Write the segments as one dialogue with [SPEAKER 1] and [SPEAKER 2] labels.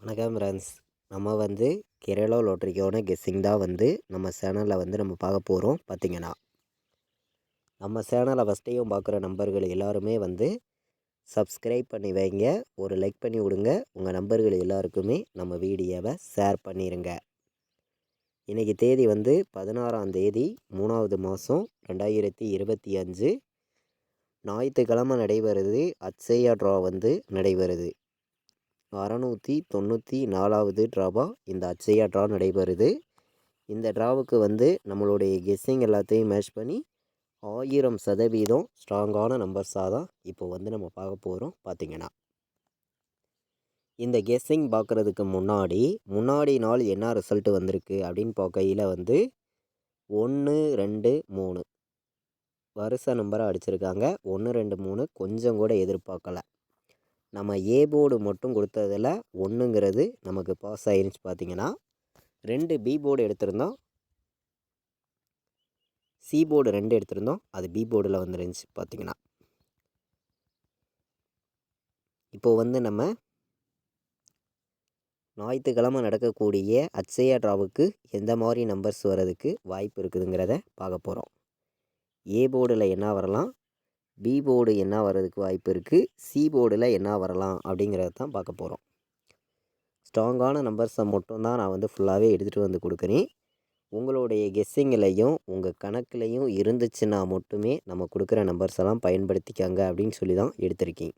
[SPEAKER 1] வணக்கம் ஃப்ரெண்ட்ஸ். நம்ம வந்து கேரளா லாட்ரிக்கான கெஸ்ஸிங் தான் வந்து நம்ம சேனலில் வந்து நம்ம பார்க்க போகிறோம். பார்த்திங்கன்னா நம்ம சேனலை ஃபஸ்ட்டையும் பார்க்குற நம்பர்கள் எல்லாருமே வந்து சப்ஸ்கிரைப் பண்ணி வைங்க, ஒரு லைக் பண்ணி விடுங்க. உங்கள் நம்பர்கள் எல்லாருக்குமே நம்ம வீடியோவை ஷேர் பண்ணிடுங்க. இன்றைக்கி தேதி வந்து 16ஆம் தேதி 3வது மாதம் 2025 ஞாயிற்றுக்கிழமை நடைபெறுது. அட்சயா ட்ரா வந்து நடைபெறுது. 694வது ட்ராவாக இந்த அட்சயா ட்ரா நடைபெறுது. இந்த ட்ராவுக்கு வந்து நம்மளுடைய கெஸ்ஸிங் எல்லாத்தையும் மேட்ச் பண்ணி 1000% ஸ்ட்ராங்கான நம்பர்ஸாக தான் இப்போ வந்து நம்ம பார்க்க போகிறோம். பார்த்திங்கன்னா இந்த கெஸ்ஸிங் பார்க்குறதுக்கு முன்னாடி நாள் என்ன ரிசல்ட் வந்திருக்கு அப்படின்னு பார்க்கையில் வந்து 1 2 3 வருஷ நம்பராக அடிச்சிருக்காங்க. 1 2 3 கொஞ்சம் கூட எதிர்பார்க்கல. நம்ம ஏ போர்டு மட்டும் கொடுத்ததில் 1ங்கிறது நமக்கு பாஸ் ஆயிருந்துச்சு. பார்த்திங்கன்னா 2 பி போர்டு எடுத்திருந்தோம், சி போர்டு 2 எடுத்திருந்தோம், அது பி போர்டில் வந்துருந்துச்சு. பார்த்திங்கன்னா இப்போது வந்து நம்ம ஞாயிற்றுக்கிழமை நடக்கக்கூடிய அட்சயா ட்ராவுக்கு எந்த மாதிரி நம்பர்ஸ் வர்றதுக்கு வாய்ப்பு இருக்குதுங்கிறத பார்க்க போகிறோம். ஏ போர்டில் என்ன வரலாம், பி போர்டு என்ன வர்றதுக்கு வாய்ப்பு இருக்குது, சி போர்டில் என்ன வரலாம் அப்படிங்கிறத தான் பார்க்க போகிறோம். ஸ்ட்ராங்கான நம்பர்ஸை மட்டும்தான் நான் வந்து ஃபுல்லாகவே எடுத்துகிட்டு வந்து கொடுக்குறேன். உங்களுடைய கெஸ்ஸிங்லையும் உங்கள் கணக்குலையும் இருந்துச்சுன்னா மட்டுமே நம்ம கொடுக்குற நம்பர்ஸ் எல்லாம் பயன்படுத்திக்கங்க அப்படின்னு சொல்லி தான் எடுத்திருக்கேன்.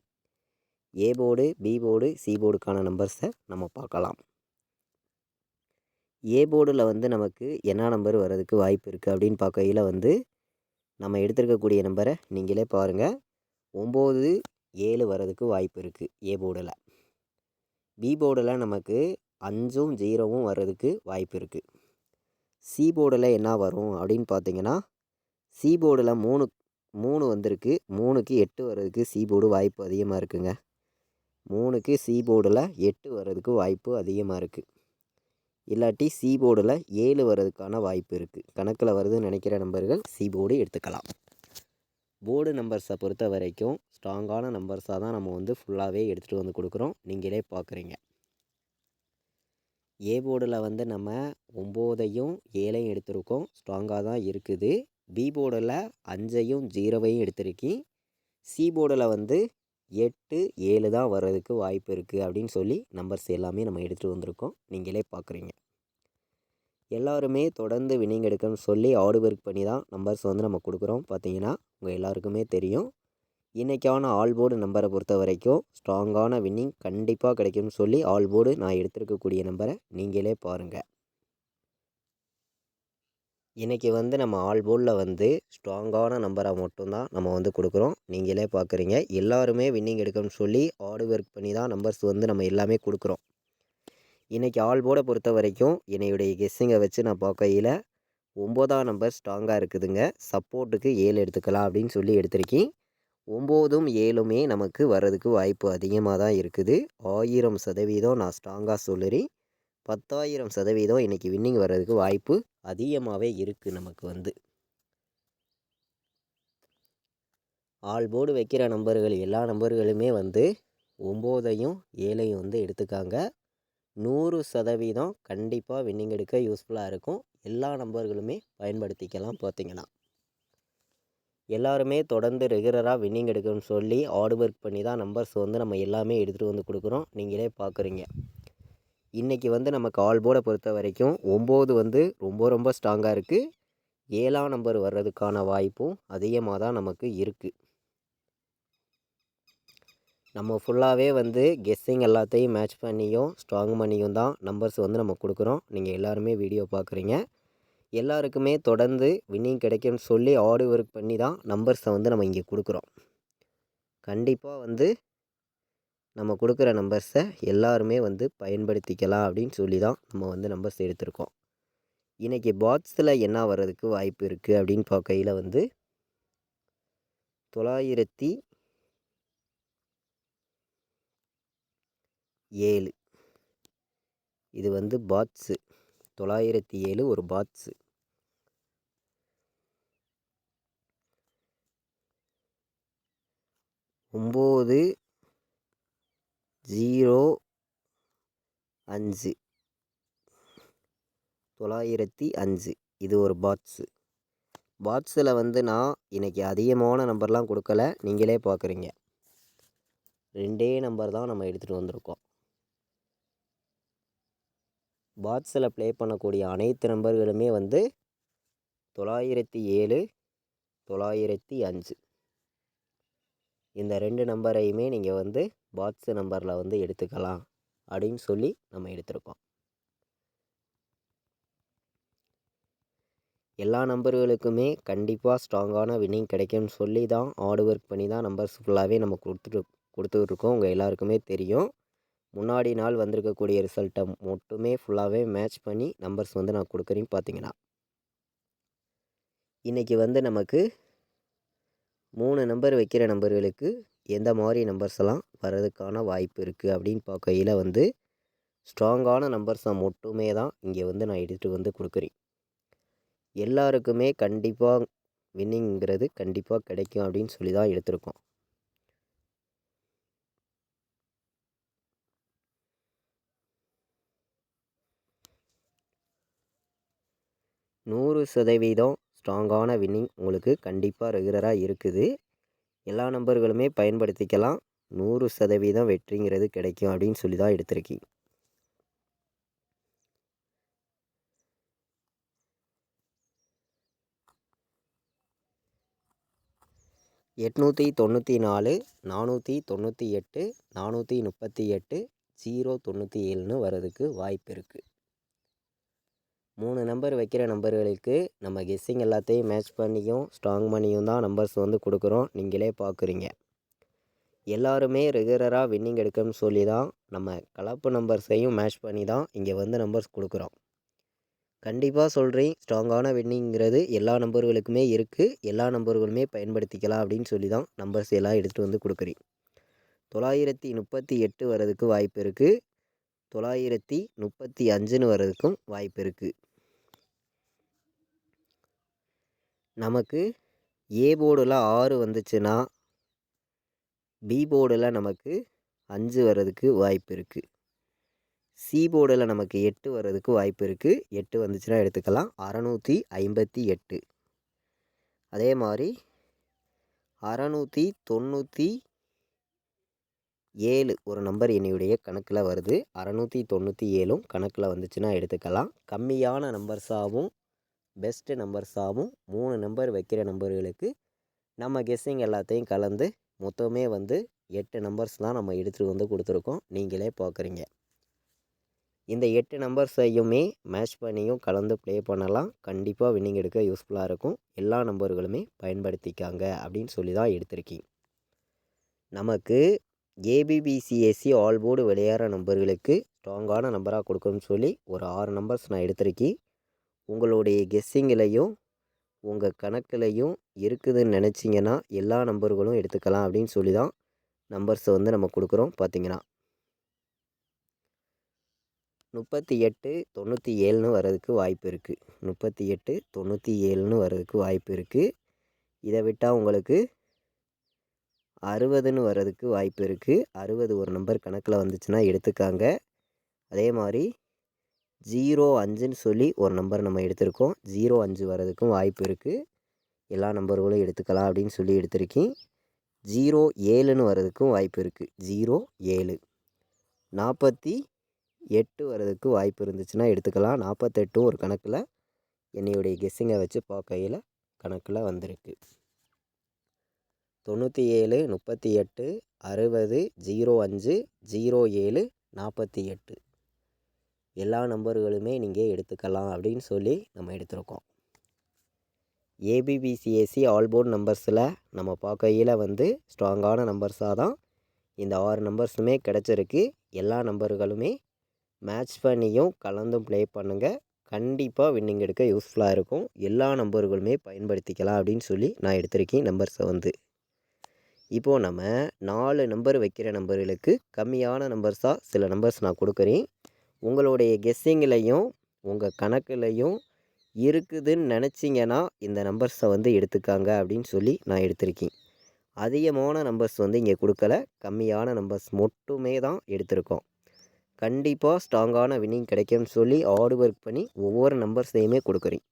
[SPEAKER 1] A board, B board, C போர்டுக்கான நம்பர்ஸை நம்ம பார்க்கலாம். ஏ போர்டில் வந்து நமக்கு என்ன நம்பர் வர்றதுக்கு வாய்ப்பு இருக்குது அப்படின்னு பார்க்கையில் வந்து நம்ம எடுத்திருக்கக்கூடிய நம்பரை நீங்களே பாருங்கள். 9 7 வர்றதுக்கு வாய்ப்பு இருக்குது ஏ போர்டில். பி போர்டில் நமக்கு 5ம் 0வும் வர்றதுக்கு வாய்ப்பு இருக்குது. சி போர்டில் என்ன வரும் அப்படின்னு பார்த்தீங்கன்னா, சி போர்டில் 3 வந்திருக்கு. 3க்கு 8 வர்றதுக்கு சி போர்டு வாய்ப்பு அதிகமாக இருக்குங்க. 3க்கு சி போர்டில் 8 வர்றதுக்கு வாய்ப்பு அதிகமாக இருக்குது. இல்லாட்டி சி போர்டில் 7 வர்றதுக்கான வாய்ப்பு இருக்குது. கணக்கில் வருதுன்னு நினைக்கிற நம்பர்கள் சி போர்டு எடுத்துக்கலாம். போர்டு நம்பர்ஸை பொறுத்த வரைக்கும் ஸ்ட்ராங்கான நம்பர்ஸாக தான் நம்ம வந்து ஃபுல்லாகவே எடுத்துகிட்டு வந்து கொடுக்குறோம். நீங்களே பார்க்குறீங்க. ஏ போர்டில் வந்து நம்ம 9ஐயும் 7ஐயும் எடுத்திருக்கோம், ஸ்ட்ராங்காக தான் இருக்குது. பி போர்டில் 5ஐயும் 0வையும் எடுத்திருக்கேன். சி போர்டில் வந்து 8 7 தான் வர்றதுக்கு வாய்ப்பு இருக்குது அப்படின்னு சொல்லி நம்பர்ஸ் எல்லாமே நம்ம எடுத்துகிட்டு வந்திருக்கோம். நீங்களே பார்க்குறீங்க. எல்லாருமே தொடர்ந்து வின்னிங் எடுக்கணும்னு சொல்லி ஹார்ட் ஒர்க் பண்ணி தான் நம்பர்ஸ் வந்து நம்ம கொடுக்குறோம். பார்த்தீங்கன்னா உங்கள் எல்லாருக்குமே தெரியும். இன்றைக்கான ஆல் போர்டு நம்பரை பொறுத்த வரைக்கும் ஸ்ட்ராங்கான வின்னிங் கண்டிப்பாக கிடைக்கும்னு சொல்லி ஆல் போர்டு நான் எடுத்திருக்கக்கூடிய நம்பரை நீங்களே பாருங்கள். இன்றைக்கி வந்து நம்ம ஆல் போர்டில் வந்து ஸ்ட்ராங்கான நம்பரை மட்டும்தான் நம்ம வந்து கொடுக்குறோம். நீங்களே பார்க்குறீங்க. எல்லாருமே வின்னிங் எடுக்கணும்னு சொல்லி ஹார்ட் ஒர்க் பண்ணி தான் நம்பர்ஸ் வந்து நம்ம எல்லாமே கொடுக்குறோம். இன்றைக்கி ஆல் போர்டை பொறுத்த வரைக்கும் என்னுடைய கெஸ்ஸிங்கை வச்சு நான் பார்க்கையில் 9ஆம் நம்பர் ஸ்ட்ராங்காக இருக்குதுங்க. சப்போர்ட்டுக்கு 7 எடுத்துக்கலாம் அப்படின்னு சொல்லி எடுத்திருக்கேன். 9ம் 7மே நமக்கு வர்றதுக்கு வாய்ப்பு அதிகமாக தான் இருக்குது. 1000% நான் ஸ்ட்ராங்காக சொல்லுறேன். 10,000% இன்றைக்கி வின்னிங் வர்றதுக்கு வாய்ப்பு அதிகமாகவே இருக்குது. நமக்கு வந்து ஆல் போர்டு வைக்கிற நம்பர்கள் எல்லா நம்பர்களுமே வந்து 9ஐயும் 7ஐயும் வந்து எடுத்துக்காங்க. 100% கண்டிப்பாக வின்னிங் எடுக்க யூஸ்ஃபுல்லாக இருக்கும். எல்லா நம்பர்களுமே பயன்படுத்திக்கலாம். பார்த்திங்கன்னா எல்லாருமே தொடர்ந்து ரெகுலராக வின்னிங் எடுக்கணும்னு சொல்லி ஹார்ட் ஒர்க் பண்ணி தான் நம்பர்ஸ் வந்து நம்ம எல்லாமே எடுத்துகிட்டு வந்து கொடுக்குறோம். நீங்களே பார்க்குறீங்க. இன்றைக்கி வந்து நமக்கு ஆல் போர்டை பொறுத்த வரைக்கும் 9 வந்து ரொம்ப ஸ்ட்ராங்காக இருக்குது. 7ஆம் நம்பர் வர்றதுக்கான வாய்ப்பும் அதிகமாக தான் நமக்கு இருக்குது. நம்ம ஃபுல்லாகவே வந்து கெஸ்ஸிங் எல்லாத்தையும் மேட்ச் பண்ணியும் ஸ்ட்ராங் பண்ணியும் தான் நம்பர்ஸ் வந்து நம்ம கொடுக்குறோம். நீங்கள் எல்லாருமே வீடியோ பார்க்குறீங்க. எல்லாருக்குமே தொடர்ந்து வின்னிங் கிடைக்கும்னு சொல்லி ஹார்ட் ஒர்க் பண்ணி தான் நம்பர்ஸை வந்து நம்ம இங்கே கொடுக்குறோம். கண்டிப்பாக வந்து நம்ம கொடுக்குற நம்பர்ஸை எல்லாருமே வந்து பயன்படுத்திக்கலாம் அப்படின்னு சொல்லி தான் நம்ம வந்து நம்பர்ஸ் எடுத்திருக்கோம். இன்றைக்கி பாக்ஸில் என்ன வர்றதுக்கு வாய்ப்பு இருக்குது அப்படின்னு பார்க்கையில் வந்து 907 இது வந்து பாட்ஸு. 907 ஒரு பாட்ஸு. 9 0 5 905 இது ஒரு பாட்ஸில் வந்து நான் இன்றைக்கி அதிகமான நம்பர்லாம் கொடுக்கல, நீங்களே பார்க்குறீங்க. 2 நம்பர் தான் நம்ம எடுத்துகிட்டு வந்திருக்கோம். பாட்ஸில் ப்ளே பண்ணக்கூடிய அனைத்து நம்பர்களுமே வந்து 907 905 இந்த 2 நம்பரையுமே நீங்கள் வந்து பாட்ஸு நம்பரில் வந்து எடுத்துக்கலாம் அப்படின்னு சொல்லி நம்ம எடுத்திருக்கோம். எல்லா நம்பர்களுக்குமே கண்டிப்பாக ஸ்ட்ராங்கான வின்னிங் கிடைக்கும்னு சொல்லி தான் ஹார்ட் ஒர்க் பண்ணி தான் நம்பர்ஸ் ஃபுல்லாகவே நம்ம கொடுத்துட்ருக்கோம். உங்கள் எல்லாருக்குமே தெரியும். முன்னாடி நாள் வந்திருக்கக்கூடிய ரிசல்ட்டை மட்டுமே ஃபுல்லாகவே மேட்ச் பண்ணி நம்பர்ஸ் வந்து நான் கொடுக்குறேன். பார்த்தீங்கன்னா இன்றைக்கி வந்து நமக்கு 3 நம்பர் வைக்கிற நம்பர்களுக்கு எந்த மாதிரி நம்பர்ஸ் எல்லாம் வர்றதுக்கான வாய்ப்பு இருக்குது அப்படின்னு பார்க்கையில் வந்து ஸ்ட்ராங்கான நம்பர்ஸை மட்டுமே தான் இங்கே வந்து நான் எடுத்துகிட்டு வந்து கொடுக்குறேன். எல்லாருக்குமே கண்டிப்பாக வின்னிங்கிறது கண்டிப்பாக கிடைக்கும் அப்படின்னு சொல்லி தான் எடுத்திருக்கோம். நூறு சதவீதம் ஸ்ட்ராங்கான வின்னிங் உங்களுக்கு கண்டிப்பாக ரெகுலராக இருக்குது. எல்லா நம்பர்களுமே பயன்படுத்திக்கலாம். 100% வெற்றிங்கிறது கிடைக்கும் அப்படின்னு சொல்லி தான் எடுத்திருக்கீங்க. எட்நூற்றி 94 498 438 097 வர்றதுக்கு வாய்ப்பு இருக்குது. 3 நம்பர் வைக்கிற நம்பர்களுக்கு நம்ம கெஸ்ஸிங் எல்லாத்தையும் மேட்ச் பண்ணியும் ஸ்ட்ராங் பண்ணியும் தான் நம்பர்ஸ் வந்து கொடுக்குறோம். நீங்களே பார்க்குறீங்க. எல்லாருமே ரெகுலராக வின்னிங் எடுக்கணும்னு சொல்லி தான் நம்ம கலப்பு நம்பர்ஸையும் மேட்ச் பண்ணி தான் இங்கே வந்து நம்பர்ஸ் கொடுக்குறோம். கண்டிப்பாக சொல்கிறேன், ஸ்ட்ராங்கான வின்னிங்கிறது எல்லா நம்பர்களுக்குமே இருக்குது. எல்லா நம்பர்களுமே பயன்படுத்திக்கலாம் அப்படின்னு சொல்லி தான் நம்பர்ஸ் எல்லாம் எடுத்துகிட்டு வந்து கொடுக்குறேன். 938 வர்றதுக்கு வாய்ப்பு இருக்குது. 935 வர்றதுக்கும் வாய்ப்பு இருக்குது. நமக்கு ஏ போர்டில் 6 வந்துச்சுன்னா பி போர்டில் நமக்கு 5 வர்றதுக்கு வாய்ப்பு இருக்குது. சி போர்டில் நமக்கு 8 வர்றதுக்கு வாய்ப்பு இருக்குது. 8 வந்துச்சுன்னா எடுத்துக்கலாம். 658. அதே மாதிரி 697 ஒரு நம்பர் என்னுடைய கணக்கில் வருது. 697 கணக்கில் வந்துச்சுன்னா எடுத்துக்கலாம். கம்மியான நம்பர்ஸாகவும் பெஸ்ட்டு நம்பர்ஸாகவும் 3 நம்பர் வைக்கிற நம்பர்களுக்கு நம்ம கெஸ்ஸிங் எல்லாத்தையும் கலந்து மொத்தமே வந்து 8 நம்பர்ஸ் தான் நம்ம எடுத்துகிட்டு வந்து கொடுத்துருக்கோம். நீங்களே பார்க்குறீங்க. இந்த 8 நம்பர்ஸையுமே மேட்ச் பண்ணியும் கலந்து ப்ளே பண்ணலாம். கண்டிப்பாக வின்னிங் எடுக்க யூஸ்ஃபுல்லாக இருக்கும். எல்லா நம்பர்களுமே பயன்படுத்திக்காங்க அப்படின்னு சொல்லி தான் எடுத்திருக்கீங்க. நமக்கு ஏபிபிசிஎஸ்சி ஆல் போர்டு விளையாடுற நம்பர்களுக்கு ஸ்ட்ராங்கான நம்பராக கொடுக்கணும்னு சொல்லி ஒரு 6 நம்பர்ஸ் நான் எடுத்திருக்கேன். உங்களுடைய கெஸ்ஸிங்கிலையும் உங்கள் கணக்குலையும் இருக்குதுன்னு நினச்சிங்கன்னா எல்லா நம்பர்களும் எடுத்துக்கலாம் அப்படின்னு சொல்லி தான் நம்பர்ஸை வந்து நம்ம கொடுக்குறோம். பார்த்திங்கன்னா 38 97 வர்றதுக்கு வாய்ப்பு இருக்குது. 38 97 வர்றதுக்கு வாய்ப்பு இருக்குது. இதை விட்டால் உங்களுக்கு 60 வர்றதுக்கு வாய்ப்பு இருக்குது. 60 ஒரு நம்பர் கணக்கில் வந்துச்சுன்னா எடுத்துக்காங்க. அதே மாதிரி 05 சொல்லி ஒரு நம்பர் நம்ம எடுத்திருக்கோம். 05 வர்றதுக்கும் வாய்ப்பு இருக்குது. எல்லா நம்பர்களும் எடுத்துக்கலாம் அப்படின்னு சொல்லி எடுத்திருக்கேன். 07 வர்றதுக்கும் வாய்ப்பு இருக்குது. 07 48 வர்றதுக்கு வாய்ப்பு இருந்துச்சுன்னா எடுத்துக்கலாம். 48 ஒரு கணக்கில் என்னுடைய கெஸ்ஸிங்கை வச்சு பார்க்கையில் கணக்கில் வந்திருக்கு. 97 38 60 05 07 48 எல்லா நம்பர்களுமே நீங்கள் எடுத்துக்கலாம் அப்படின்னு சொல்லி நம்ம எடுத்திருக்கோம். ஏபிபிசிஎஸ்சி ஆல் போர்டு நம்பர்ஸில் நம்ம பார்க்கையில் வந்து ஸ்ட்ராங்கான நம்பர்ஸாக தான் இந்த 6 நம்பர்ஸுமே கிடச்சிருக்கு. எல்லா நம்பர்களுமே மேட்ச் பண்ணியும் கலந்தும் ப்ளே பண்ணுங்கள். கண்டிப்பாக வின்னிங் எடுக்க யூஸ்ஃபுல்லாக இருக்கும். எல்லா நம்பர்களுமே பயன்படுத்திக்கலாம் அப்படின்னு சொல்லி நான் எடுத்திருக்கேன் நம்பர்ஸை வந்து. இப்போது நம்ம 4 நம்பர் வைக்கிற நம்பர்களுக்கு கம்மியான நம்பர்ஸாக சில நம்பர்ஸ் நான் கொடுக்குறேன். உங்களுடைய கெஸ்ஸிங்லையும் உங்கள் கணக்குலையும் இருக்குதுன்னு நினச்சிங்கன்னா இந்த நம்பர்ஸை வந்து எடுத்துக்காங்க அப்படின்னு சொல்லி நான் எடுத்திருக்கேன். அதிகமான நம்பர்ஸ் வந்து இங்கே கொடுக்கல. கம்மியான நம்பர்ஸ் மட்டுமே தான் எடுத்திருக்கோம். கண்டிப்பாக ஸ்ட்ராங்கான வின்னிங் கிடைக்கும்னு சொல்லி ஹார்ட் ஒர்க் பண்ணி ஒவ்வொரு நம்பர்ஸையுமே கொடுக்குறேன்.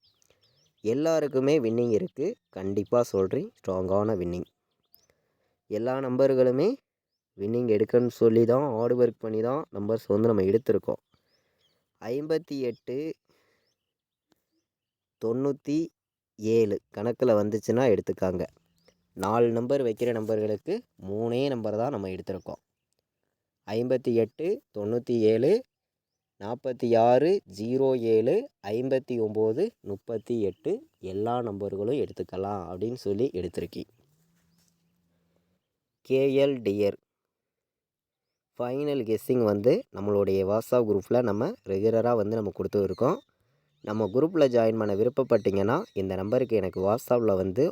[SPEAKER 1] எல்லாருக்குமே வின்னிங் இருக்குது. கண்டிப்பாக சொல்கிறேன், ஸ்ட்ராங்கான வின்னிங். எல்லா நம்பர்களுமே வின்னிங் எடுக்கணும்னு சொல்லி தான் ஹார்ட் ஒர்க் பண்ணி தான் நம்பர்ஸ் வந்து நம்ம எடுத்திருக்கோம். 58 97 கணக்கில் வந்துச்சுன்னா எடுத்துக்காங்க. 4 நம்பர் வைக்கிற நம்பர்களுக்கு 3 நம்பர் தான் நம்ம எடுத்திருக்கோம். 58 97 46 07 59 38 எல்லா நம்பர்களும் எடுத்துக்கலாம் அப்படின்னு சொல்லி எடுத்திருக்கேன். கேஎல் டியர் ஃபைனல் கெஸ்ஸிங் வந்து நம்மளுடைய வாட்ஸ்அப் குரூப்பில் நம்ம ரெகுலராக வந்து நம்ம கொடுத்துருக்கோம். நம்ம குரூப்பில் ஜாயின் பண்ண விருப்பப்பட்டீங்கன்னா இந்த நம்பருக்கு எனக்கு வாட்ஸ்அப்பில் வந்து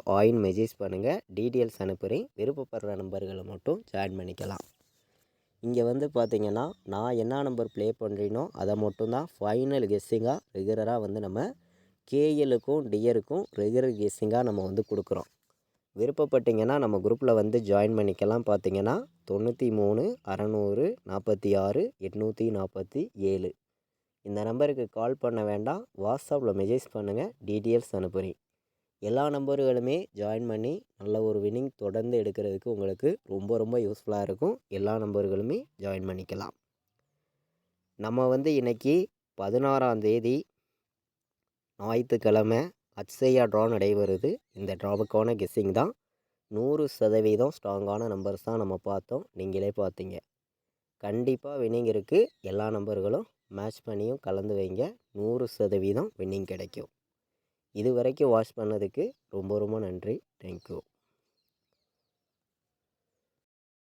[SPEAKER 1] மெசேஜ் பண்ணுங்கள். டீட்டெயில்ஸ் அனுப்புகிறேன். விருப்பப்படுற நம்பர்களை மட்டும் ஜாயின் பண்ணிக்கலாம். இங்கே வந்து பார்த்திங்கன்னா நான் என்ன நம்பர் ப்ளே பண்ணுறேனோ அதை மட்டும்தான் ஃபைனல் கெஸ்ஸிங்காக ரெகுலராக வந்து நம்ம கேஎலுக்கும் டியருக்கும் ரெகுலர் கெஸ்ஸிங்காக நம்ம வந்து கொடுக்குறோம். விருப்பப்பட்டீங்கன்னா நம்ம குரூப்பில் வந்து ஜாயின் பண்ணிக்கலாம். பார்த்திங்கன்னா 93 600 46 847 இந்த நம்பருக்கு கால் பண்ண வேண்டாம். வாட்ஸ்அப்பில் மெசேஜ் பண்ணுங்கள். டீட்டெயில்ஸ் அனுப்புகிறேன். எல்லா நம்பர்களுமே ஜாயின் பண்ணி நல்ல ஒரு வின்னிங் தொடர்ந்து எடுக்கிறதுக்கு உங்களுக்கு ரொம்ப ரொம்ப யூஸ்ஃபுல்லாக இருக்கும். எல்லா நம்பர்களுமே ஜாயின் பண்ணிக்கலாம். நம்ம வந்து இன்றைக்கி 16ஆம் தேதி ஞாயிற்றுக்கிழமை அட்சயா ட்ரா நடைபெறுது. இந்த ட்ராவுக்கான கெஸ்ஸிங் தான். 100% ஸ்ட்ராங்கான நம்பர்ஸ் தான் நம்ம பார்த்தோம். நீங்களே பார்த்தீங்க. கண்டிப்பாக வின்னிங் இருக்குது. எல்லா நம்பர்களும் மேட்ச் பண்ணியும் கலந்து வைங்க. 100% வின்னிங் கிடைக்கும். இது வரைக்கும் வாட்ச் பண்ணதுக்கு ரொம்ப ரொம்ப நன்றி. தேங்க்யூ.